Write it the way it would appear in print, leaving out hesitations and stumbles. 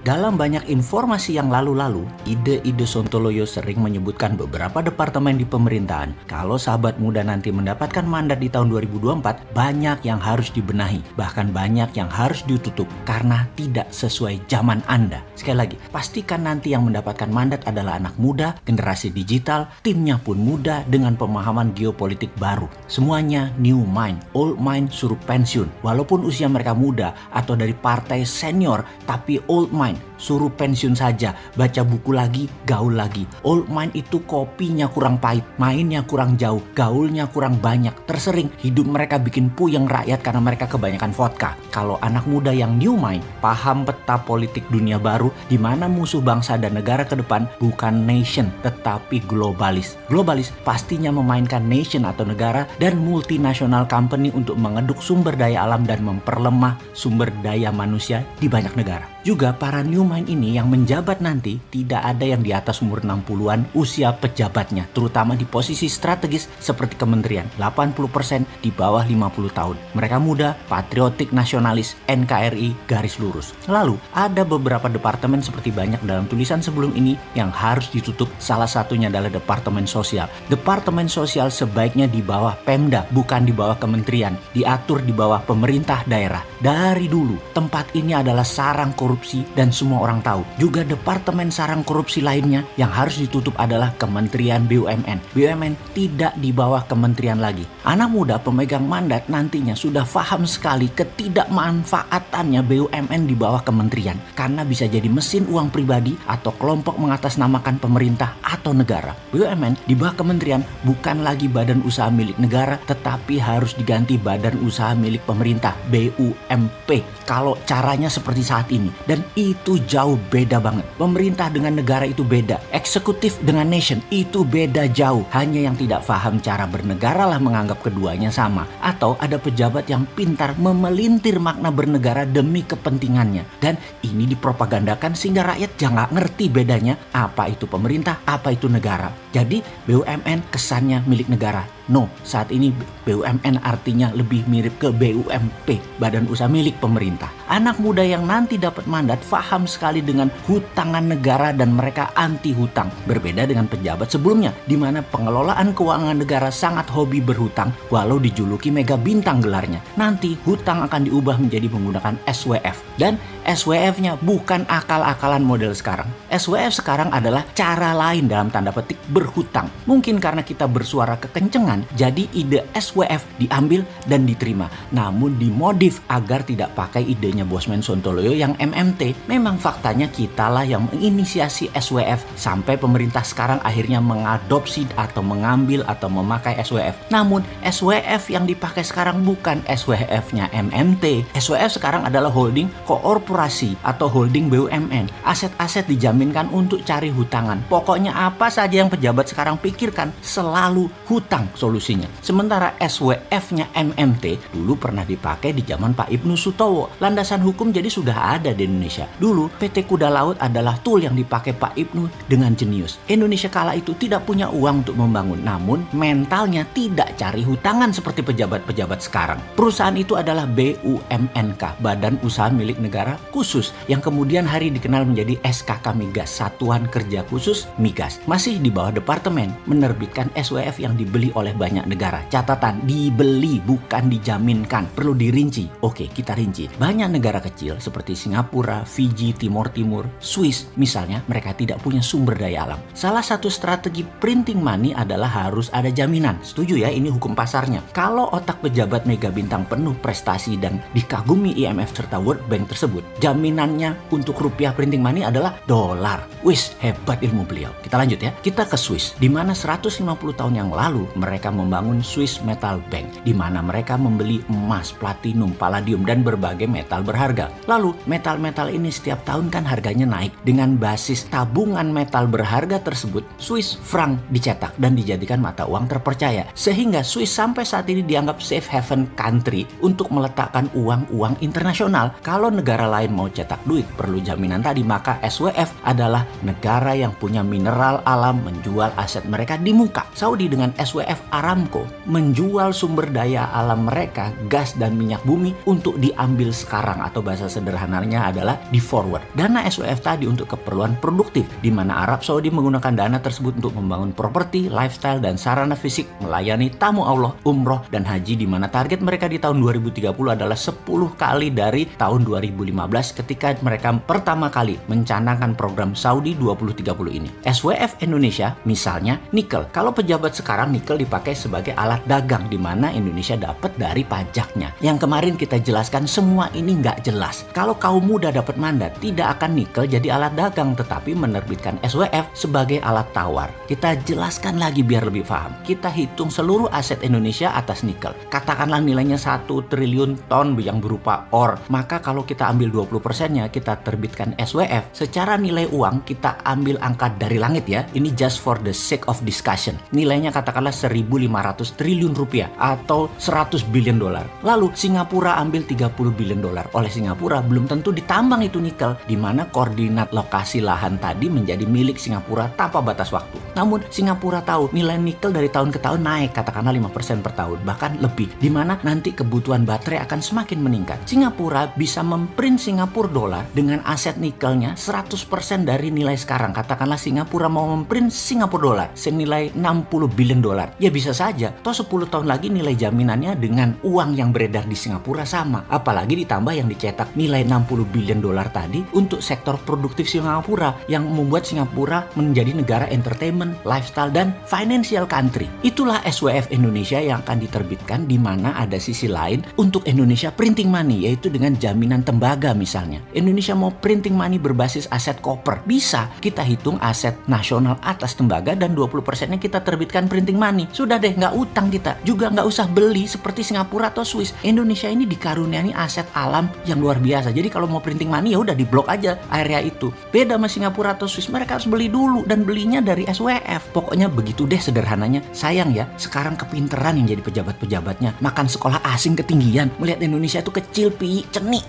Dalam banyak informasi yang lalu-lalu, ide-ide Sontoloyo sering menyebutkan beberapa departemen di pemerintahan. Kalau sahabat muda nanti mendapatkan mandat di tahun 2024, banyak yang harus dibenahi, bahkan banyak yang harus ditutup karena tidak sesuai zaman Anda. Sekali lagi, pastikan nanti yang mendapatkan mandat adalah anak muda, generasi digital, timnya pun muda dengan pemahaman geopolitik baru. Semuanya new mind, old mind suruh pensiun. Walaupun usia mereka muda atau dari partai senior, tapi old mind suruh pensiun saja, baca buku lagi, gaul lagi. Old mind itu kopinya kurang pahit, mainnya kurang jauh, gaulnya kurang banyak, tersering hidup mereka bikin puyeng rakyat karena mereka kebanyakan vodka. Kalau anak muda yang new mind, paham peta politik dunia baru di mana musuh bangsa dan negara ke depan bukan nation tetapi globalis. Globalis pastinya memainkan nation atau negara dan multinational company untuk mengeduk sumber daya alam dan memperlemah sumber daya manusia di banyak negara. Juga para new mind ini yang menjabat nanti tidak ada yang di atas umur 60-an usia pejabatnya, terutama di posisi strategis seperti kementerian. 80% di bawah 50 tahun. Mereka muda, patriotik, nasionalis, NKRI, garis lurus. Lalu ada beberapa departemen seperti banyak dalam tulisan sebelum ini yang harus ditutup. Salah satunya adalah departemen sosial. Departemen sosial sebaiknya di bawah Pemda, bukan di bawah kementerian. Diatur di bawah pemerintah daerah. Dari dulu tempat ini adalah sarang korupsi dan semua orang tahu. Juga departemen sarang korupsi lainnya yang harus ditutup adalah Kementerian BUMN. BUMN tidak di bawah kementerian lagi. Anak muda pemegang mandat nantinya sudah paham sekali ketidakmanfaatannya BUMN di bawah kementerian karena bisa jadi mesin uang pribadi atau kelompok mengatasnamakan pemerintah atau negara. BUMN di bawah kementerian bukan lagi badan usaha milik negara tetapi harus diganti badan usaha milik pemerintah, BUMP. Kalau caranya seperti saat ini. Dan itu jauh beda banget. Pemerintah dengan negara itu beda. Eksekutif dengan nation itu beda jauh. Hanya yang tidak paham cara bernegara lah menganggap keduanya sama. Atau ada pejabat yang pintar memelintir makna bernegara demi kepentingannya. Dan ini dipropagandakan sehingga rakyat jangan ngerti bedanya apa itu pemerintah, apa itu negara. Jadi BUMN kesannya milik negara. No, saat ini BUMN artinya lebih mirip ke BUMP, badan usaha milik pemerintah. Anak muda yang nanti dapat mandat paham sekali dengan hutangan negara dan mereka anti hutang. Berbeda dengan pejabat sebelumnya, di mana pengelolaan keuangan negara sangat hobi berhutang, walau dijuluki mega bintang gelarnya. Nanti hutang akan diubah menjadi menggunakan SWF. Dan SWF-nya bukan akal-akalan model sekarang. SWF sekarang adalah cara lain dalam tanda petik berhutang. Mungkin karena kita bersuara kekencengan, jadi ide SWF diambil dan diterima. Namun dimodif agar tidak pakai idenya Bosman Sontoloyo yang MMT. Memang faktanya kitalah yang menginisiasi SWF sampai pemerintah sekarang akhirnya mengadopsi atau mengambil atau memakai SWF. Namun SWF yang dipakai sekarang bukan SWF-nya MMT. SWF sekarang adalah holding korporasi atau holding BUMN. Aset-aset dijaminkan untuk cari hutangan. Pokoknya apa saja yang pejabat sekarang pikirkan selalu hutang solusinya. Sementara SWF-nya MMT dulu pernah dipakai di zaman Pak Ibnu Sutowo. Landasan hukum jadi sudah ada di Indonesia. Dulu PT Kuda Laut adalah tool yang dipakai Pak Ibnu dengan jenius. Indonesia kala itu tidak punya uang untuk membangun, namun mentalnya tidak cari hutangan seperti pejabat-pejabat sekarang. Perusahaan itu adalah BUMNK, Badan Usaha Milik Negara Khusus, yang kemudian hari dikenal menjadi SKK Migas, Satuan Kerja Khusus Migas. Masih di bawah departemen, menerbitkan SWF yang dibeli oleh banyak negara. Catatan, dibeli bukan dijaminkan. Perlu dirinci. Oke, kita rinci. Banyak negara kecil seperti Singapura, Fiji, Timor Timur, Swiss misalnya, mereka tidak punya sumber daya alam. Salah satu strategi printing money adalah harus ada jaminan. Setuju ya, ini hukum pasarnya. Kalau otak pejabat mega bintang penuh prestasi dan dikagumi IMF serta World Bank tersebut, jaminannya untuk rupiah printing money adalah dolar. Wis, hebat ilmu beliau. Kita lanjut ya. Kita ke Swiss, di mana 150 tahun yang lalu mereka membangun Swiss Metal Bank, di mana mereka membeli emas, platinum, palladium, dan berbagai metal berharga. Lalu metal-metal ini setiap tahun kan harganya naik. Dengan basis tabungan metal berharga tersebut, Swiss franc dicetak dan dijadikan mata uang terpercaya. Sehingga Swiss sampai saat ini dianggap safe haven country untuk meletakkan uang-uang internasional. Kalau negara lain mau cetak duit perlu jaminan tadi, maka SWF adalah negara yang punya mineral alam menjual aset mereka di muka. Saudi dengan SWF Aramco menjual sumber daya alam mereka, gas dan minyak bumi untuk diambil sekarang, atau bahasa sederhananya adalah di forward. Dana SWF tadi untuk keperluan produktif, di mana Arab Saudi menggunakan dana tersebut untuk membangun properti, lifestyle, dan sarana fisik, melayani tamu Allah, umroh, dan haji, di mana target mereka di tahun 2030 adalah 10 kali dari tahun 2015 ketika mereka pertama kali mencanangkan program Saudi 2030 ini. SWF Indonesia misalnya nikel. Kalau pejabat sekarang nikel dipakai sebagai alat dagang, di mana Indonesia dapat dari pajaknya. Yang kemarin kita jelaskan semua ini nggak jelas. Kalau kaum muda dapat mandat, tidak akan nikel jadi alat dagang, tetapi menerbitkan SWF sebagai alat tawar. Kita jelaskan lagi biar lebih paham. Kita hitung seluruh aset Indonesia atas nikel. Katakanlah nilainya 1 triliun ton yang berupa ore. Maka kalau kita ambil 20%-nya, kita terbitkan SWF. Secara nilai uang kita ambil angka dari langit ya. Ini just for the sake of discussion. Nilainya katakanlah 1.500 triliun rupiah atau 100 billion dolar. Lalu Singapura ambil 30 billion dolar. Oleh Singapura belum tentu ditambang itu nikel, di mana koordinat lokasi lahan tadi menjadi milik Singapura tanpa batas waktu. Namun Singapura tahu nilai nikel dari tahun ke tahun naik, katakanlah 5% per tahun, bahkan lebih, di mana nanti kebutuhan baterai akan semakin meningkat. Singapura bisa memprint Singapura dolar dengan aset nikelnya 100% dari nilai sekarang. Katakanlah Singapura mau memprint Singapura dolar senilai 60 billion dolar. Ya bisa saja, toh 10 tahun lagi nilai jaminannya dengan uang yang beredar di Singapura sama. Apalagi ditambah yang dicetak nilai 60 billion dolar tadi untuk sektor produktif Singapura, yang membuat Singapura menjadi negara entertainment, lifestyle, dan financial country. Itulah SWF Indonesia yang akan diterbitkan, di mana ada sisi lain untuk Indonesia printing money, yaitu dengan jaminan tembaga misalnya. Indonesia mau printing money berbasis aset koper, bisa kita hitung aset nasional atas tembaga dan 20%-nya kita terbitkan printing money. Sudah deh, nggak utang kita, juga nggak usah beli seperti Singapura atau Swiss. Indonesia ini dikaruniai aset alam yang luar biasa. Jadi kalau mau printing money ya udah diblok aja area itu. Beda sama Singapura atau Swiss, mereka harus beli dulu dan belinya dari SWF. Pokoknya begitu deh sederhananya. Sayang ya, sekarang kepinteran yang jadi pejabat-pejabatnya. Makan sekolah asing ketinggian, melihat Indonesia itu kecil, pi, cenik.